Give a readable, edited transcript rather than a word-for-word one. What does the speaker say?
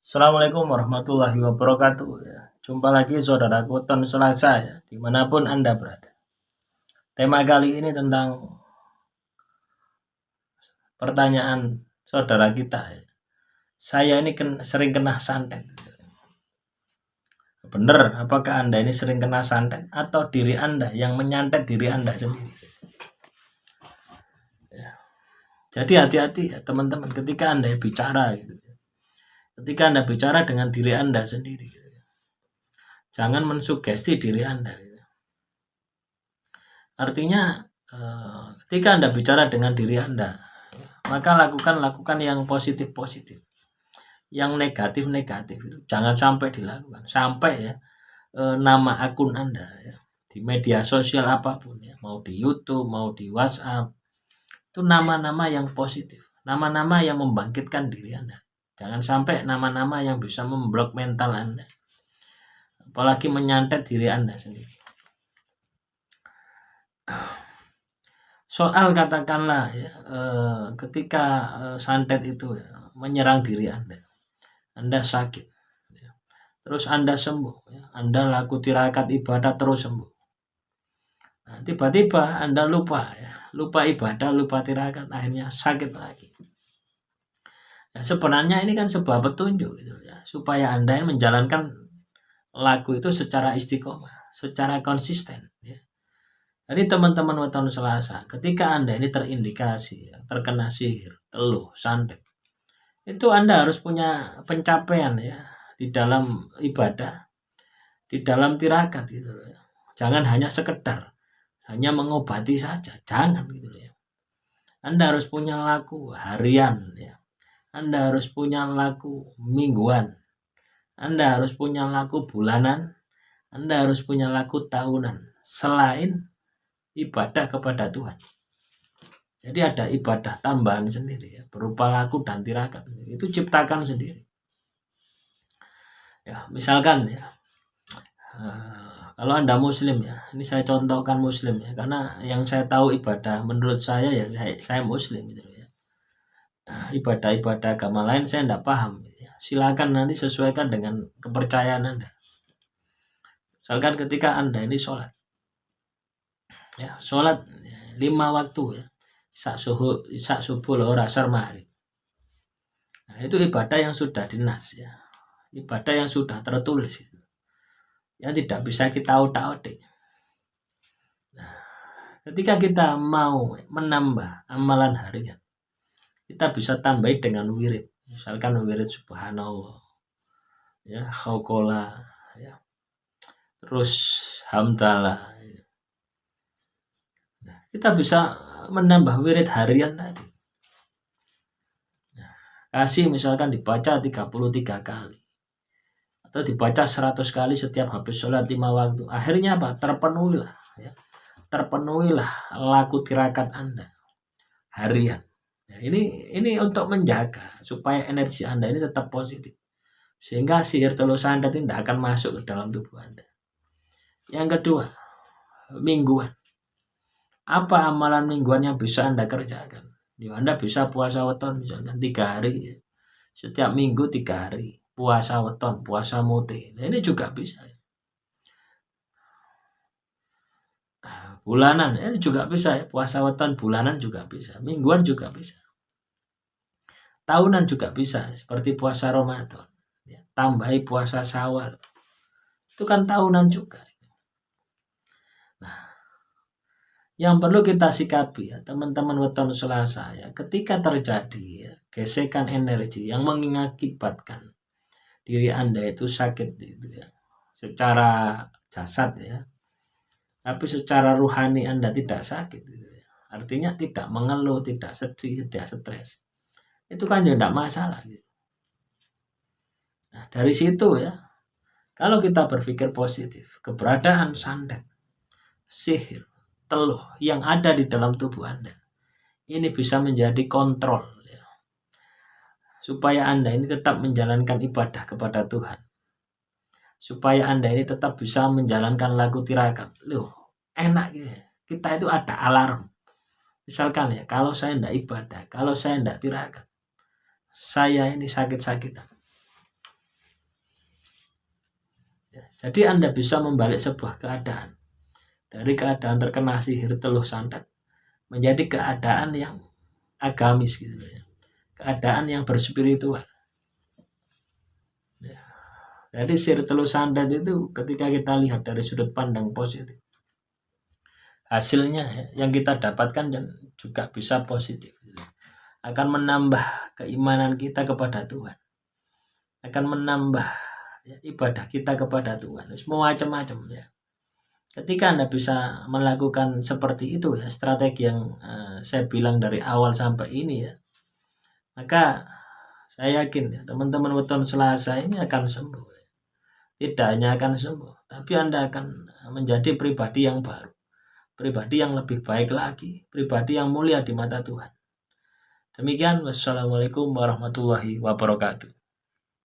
Assalamualaikum warahmatullahi wabarakatuh ya. Jumpa lagi saudaraku Ton Selasa ya, dimanapun Anda berada. Tema kali ini tentang pertanyaan saudara kita ya. Saya ini sering kena santet. Benar, apakah Anda ini sering kena santet atau diri Anda yang menyantet diri Anda sendiri? Ya. Jadi hati-hati ya teman-teman ketika Anda bicara gitu. Ketika Anda bicara dengan diri Anda sendiri gitu. Jangan mensugesti diri Anda gitu. Artinya ketika Anda bicara dengan diri Anda, maka lakukan yang positif, yang negatif itu jangan sampai dilakukan. Sampai ya nama akun Anda ya, di media sosial apapun ya, mau di YouTube, mau di WhatsApp, itu nama-nama yang positif, nama-nama yang membangkitkan diri Anda. Jangan sampai nama-nama yang bisa memblok mental Anda, apalagi menyantet diri Anda sendiri. Soal katakanlah ya, ketika santet itu ya, menyerang diri Anda sakit, ya. Terus Anda sembuh, ya. Anda laku tirakat ibadah terus sembuh. Nah, tiba-tiba Anda lupa ibadah, lupa tirakat, akhirnya sakit lagi. Ya, sebenarnya ini kan sebuah petunjuk gitu ya, supaya Anda menjalankan laku itu secara istiqomah, secara konsisten. Ya. Jadi teman-teman weton Selasa, ketika Anda ini terindikasi terkena sihir, teluh, santet, itu Anda harus punya pencapaian ya di dalam ibadah, di dalam tirakat gitu ya. Jangan hanya sekedar hanya mengobati saja, jangan gitu ya. Anda harus punya laku harian ya. Anda harus punya laku mingguan. Anda harus punya laku bulanan. Anda harus punya laku tahunan. Selain ibadah kepada Tuhan. Jadi ada ibadah tambahan sendiri ya, berupa laku dan tirakat. Itu ciptakan sendiri. Ya, misalkan ya. Kalau Anda muslim ya, ini saya contohkan muslim ya, karena yang saya tahu ibadah menurut saya ya saya muslim gitu ya. Ibadah-ibadah agama lain saya tidak paham gitu ya. Silakan nanti sesuaikan dengan kepercayaan Anda. Misalkan ketika Anda ini sholat ya, sholat 5 waktu ya, sak subuh lohor asar maghrib. Nah, itu ibadah yang sudah dinas ya, ibadah yang sudah tertulis gitu. Yang tidak bisa kita otak-otik. Nah, ketika kita mau menambah amalan harian, kita bisa tambahi dengan wirid. Misalkan wirid subhanallah, ya khauqala, ya, terus hamdalah. Ya. Nah, kita bisa menambah wirid harian tadi. Nah, kasih misalkan dibaca 33 kali. Atau dibaca 100 kali setiap habis sholat 5 waktu. Akhirnya apa? Terpenuhilah ya. Terpenuhilah laku tirakat Anda harian. Ya, ini untuk menjaga supaya energi Anda ini tetap positif. Sehingga sihir teluh santet ini tidak akan masuk ke dalam tubuh Anda. Yang kedua, mingguan. Apa amalan mingguan yang bisa Anda kerjakan? Ya, Anda bisa puasa weton misalkan 3 hari ya. Setiap minggu 3 hari. Puasa weton, puasa mute. Nah, ini juga bisa. Bulanan, ini juga bisa ya. Puasa weton bulanan juga bisa. Mingguan juga bisa. Tahunan juga bisa. Seperti puasa Ramadan. Ya, tambahi puasa Syawal. Itu kan tahunan juga. Nah, yang perlu kita sikapi ya, teman-teman weton Selasa ya. Ketika terjadi ya, gesekan energi yang mengakibatkan diri Anda itu sakit gitu ya, secara jasad ya, tapi secara ruhani Anda tidak sakit gitu ya. Artinya tidak mengeluh, tidak sedih, tidak stres, itu kan ya tidak masalah gitu. Nah, dari situ ya, kalau kita berpikir positif, keberadaan santet, sihir, teluh yang ada di dalam tubuh Anda ini bisa menjadi kontrol ya, supaya Anda ini tetap menjalankan ibadah kepada Tuhan, supaya Anda ini tetap bisa menjalankan laku tirakat. Loh, enak gitu. Kita itu ada alarm. Misalkan ya, kalau saya tidak ibadah, kalau saya tidak tirakat, saya ini sakit-sakitan. Jadi Anda bisa membalik sebuah keadaan dari keadaan terkena sihir teluh santet menjadi keadaan yang agamis gitu ya. Keadaan yang berspiritual. Ya. Jadi sihir teluh santet itu ketika kita lihat dari sudut pandang positif, hasilnya yang kita dapatkan juga bisa positif. Akan menambah keimanan kita kepada Tuhan. Akan menambah ibadah kita kepada Tuhan. Semua macam-macam ya. Ketika Anda bisa melakukan seperti itu ya, strategi yang saya bilang dari awal sampai ini ya, maka saya yakin ya, teman-teman weton Selasa ini akan sembuh. Tidak hanya akan sembuh, tapi Anda akan menjadi pribadi yang baru, pribadi yang lebih baik lagi, pribadi yang mulia di mata Tuhan. Demikian, wassalamualaikum warahmatullahi wabarakatuh.